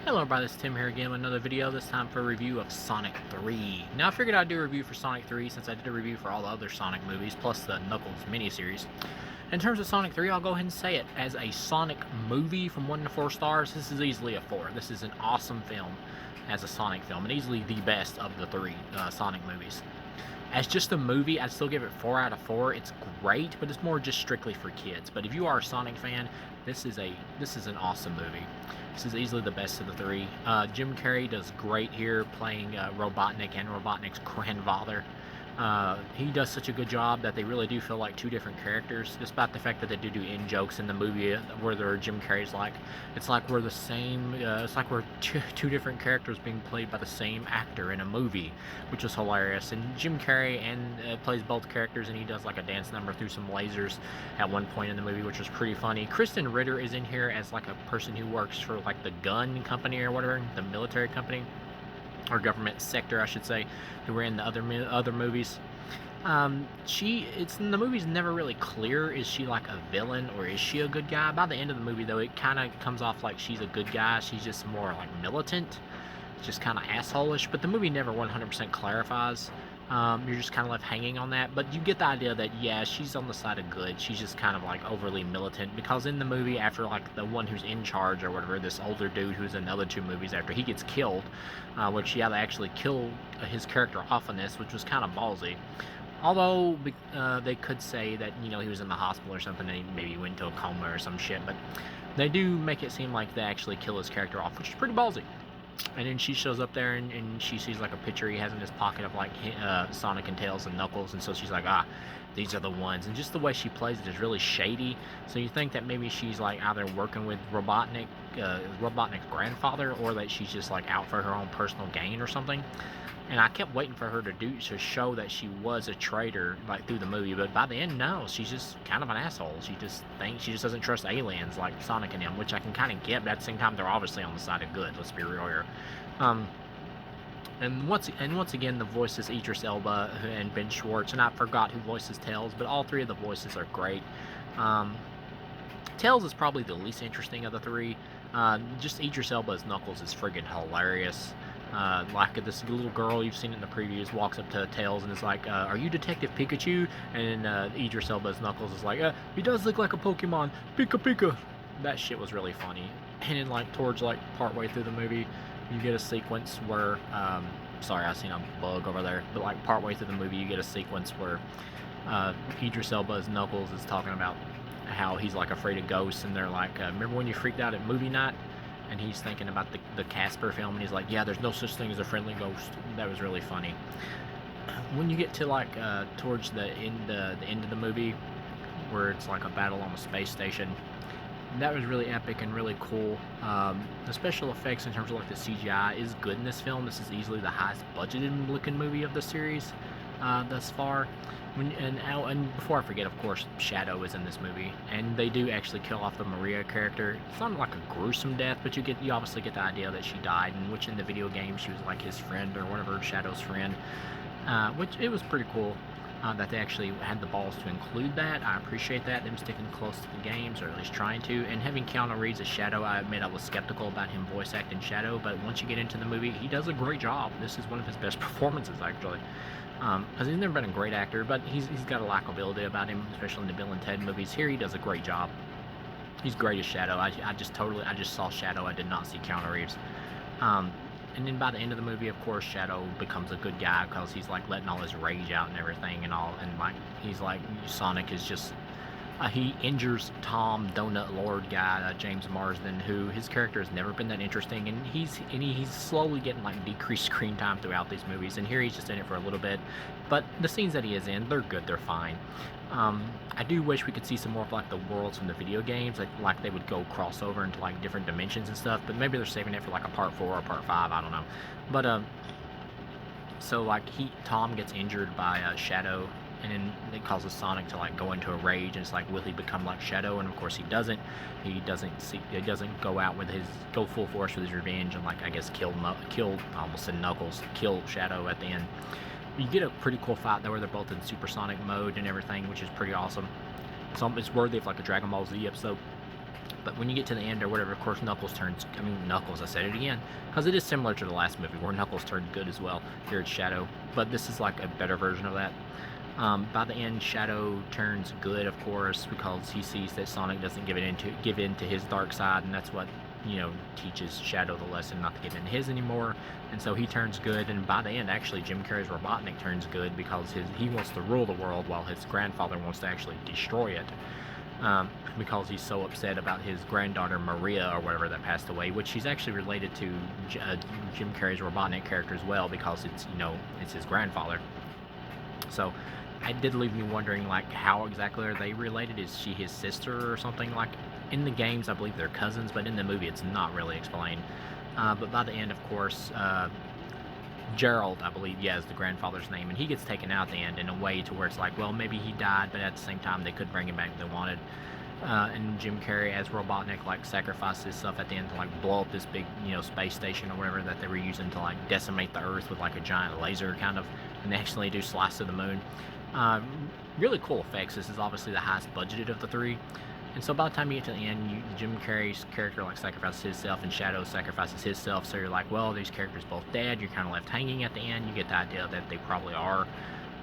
Hello everybody, this is Tim here again with another video, this time for a review of Sonic 3. Now I figured I'd do a review for Sonic 3 since I did a review for all the other Sonic movies, plus the Knuckles miniseries. In terms of Sonic 3, I'll go ahead and say it. As a Sonic movie from 1 to 4 stars, this is easily a 4. This is an awesome film as a Sonic film, and easily the best of the 3 Sonic movies. As just a movie, I'd still give it 4 out of 4. It's great, but it's more just strictly for kids. But if you are a Sonic fan, this is an awesome movie. This is easily the best of the 3. Jim Carrey does great here playing Robotnik and Robotnik's grandfather. He does such a good job that they really do feel like 2 different characters, despite the fact that they do in-jokes in the movie where they're Jim Carrey's like, it's like we're the same, it's like we're two different characters being played by the same actor in a movie, which was hilarious. And Jim Carrey plays both characters, and he does like a dance number through some lasers at one point in the movie, which was pretty funny. Kristen Ritter is in here as like a person who works for like the gun company or whatever, the military company, or government sector, I should say, who were in the other movies. It's in the movie's never really clear, is she like a villain or is she a good guy? By the end of the movie, though, it kind of comes off like she's a good guy. She's just more like militant, just kind of asshole-ish, but the movie never 100% clarifies. You're just kind of left hanging on that, but you get the idea that, yeah, she's on the side of good. She's just kind of like overly militant, because in the movie, after like the one who's in charge or whatever, this older dude who's in the other 2 movies, after he gets killed, which, yeah, they actually kill his character off in this, which was kind of ballsy. Although they could say that, you know, he was in the hospital or something, and he maybe went into a coma or some shit, but they do make it seem like they actually kill his character off, which is pretty ballsy. And then she shows up there, and she sees like a picture he has in his pocket of like Sonic and Tails and Knuckles, and so she's like, these are the ones. And just the way she plays it is really shady, so you think that maybe she's like either working with Robotnik's grandfather, or that she's just like out for her own personal gain or something. And I kept waiting for her to show that she was a traitor, like, through the movie, but by the end, no, she's just kind of an asshole. She just doesn't trust aliens like Sonic and him, which I can kind of get, but at the same time, they're obviously on the side of good. Let's be real here. And once again, the voices Idris Elba and Ben Schwartz, and I forgot who voices Tails, but all 3 of the voices are great. Tails is probably the least interesting of the 3. Just Idris Elba as Knuckles is friggin' hilarious. Like this little girl, you've seen it in the previews, walks up to Tails and is like, are you Detective Pikachu? And Idris Elba's Knuckles is like, he does look like a Pokemon, Pika Pika. That shit was really funny. And then like towards like partway through the movie, you get a sequence where, sorry, I seen a bug over there, but like partway through the movie, you get a sequence where Idris Elba's Knuckles is talking about how he's like afraid of ghosts, and they're like, remember when you freaked out at movie night? And he's thinking about the Casper film, and he's like, yeah, there's no such thing as a friendly ghost. That was really funny. When you get to like towards the end of the movie, where it's like a battle on a space station, that was really epic and really cool. The special effects in terms of like the CGI is good in this film. This is easily the highest budgeted looking movie of the series thus far. And before I forget, of course, Shadow is in this movie, and they do actually kill off the Maria character. It's not like a gruesome death, but you obviously get the idea that she died, and which in the video game she was like his friend or whatever, Shadow's friend, which it was pretty cool that they actually had the balls to include that. I appreciate that, them sticking close to the games, or at least trying to. And having Keanu Reeves as Shadow, I admit I was skeptical about him voice acting Shadow, but once you get into the movie, he does a great job. This is one of his best performances, actually. Because he's never been a great actor, but he's got a likability about him, especially in the Bill and Ted movies. Here he does a great job. He's great as Shadow. I just saw Shadow. I did not see Keanu Reeves. And then by the end of the movie, of course, Shadow becomes a good guy, because he's like letting all his rage out and everything, and like he's like, Sonic is just he injures Tom Donut Lord guy, James Marsden, who his character has never been that interesting, and he's slowly getting like decreased screen time throughout these movies, and here he's just in it for a little bit, but the scenes that he is in, they're good, they're fine. I do wish we could see some more of like the worlds from the video games, like they would go crossover into like different dimensions and stuff, but maybe they're saving it for like a part 4 or part 5, I don't know. But so like Tom gets injured by Shadow, and then it causes Sonic to like go into a rage, and it's like, will he become like Shadow? And of course he doesn't. He doesn't go full force with his revenge, and like I guess kill I almost said Knuckles, kill Shadow at the end. You get a pretty cool fight there where they're both in supersonic mode and everything, which is pretty awesome. It's worthy of like a Dragon Ball Z episode. But when you get to the end or whatever, of course, Knuckles, I said it again, because it is similar to the last movie where Knuckles turned good as well. Here it's Shadow, but this is like a better version of that. By the end, Shadow turns good, of course, because he sees that Sonic doesn't give in to his dark side, and that's what, teaches Shadow the lesson not to give in to his anymore. And so he turns good, and by the end, actually, Jim Carrey's Robotnik turns good because he wants to rule the world while his grandfather wants to actually destroy it. Because he's so upset about his granddaughter Maria or whatever that passed away, which he's actually related to Jim Carrey's Robotnik character as well, because it's his grandfather. So it did leave me wondering, like, how exactly are they related? Is she his sister or something? Like, in the games, I believe they're cousins, but in the movie, it's not really explained. But by the end, of course, Gerald, I believe, yeah, is the grandfather's name, and he gets taken out at the end in a way to where it's like, well, maybe he died, but at the same time, they could bring him back if they wanted. And Jim Carrey as Robotnik, like, sacrificed himself at the end to, like, blow up this big, space station or whatever that they were using to, like, decimate the Earth with, like, a giant laser, kind of, and they actually do slice to the moon. Uh, Really cool effects. This is obviously the highest budgeted of the three. And so by the time you get to the end, Jim Carrey's character, like, sacrifices himself, and Shadow sacrifices himself. So you're like, well, these characters both dead. You're kind of left hanging at the end. You get the idea that they probably are.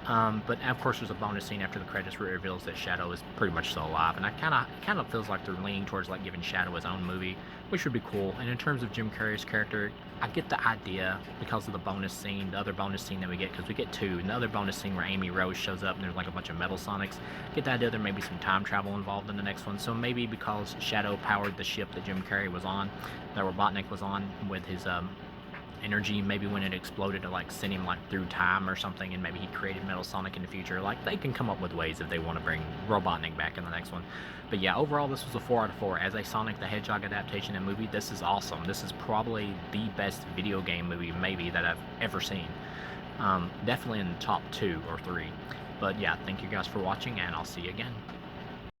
But of course, there's a bonus scene after the credits where it reveals that Shadow is pretty much still alive, and it kind of feels like they're leaning towards, like, giving Shadow his own movie, which would be cool. And in terms of Jim Carrey's character, I get the idea because of the bonus scene, the other bonus scene that we get, because we get two, and the other bonus scene where Amy Rose shows up and there's, like, a bunch of Metal Sonics. Get the idea there may be some time travel involved in the next one. So maybe because Shadow powered the ship that Jim Carrey was on, that Robotnik was on with his energy, maybe when it exploded to, like, send him, like, through time or something, and maybe he created Metal Sonic in the future. Like, they can come up with ways if they want to bring Robotnik back in the next one. But yeah, overall, this was a 4 out of 4. As a Sonic the Hedgehog adaptation and movie, this is awesome. This is probably the best video game movie maybe that I've ever seen. Definitely in the top 2 or 3. But yeah, thank you guys for watching, and I'll see you again.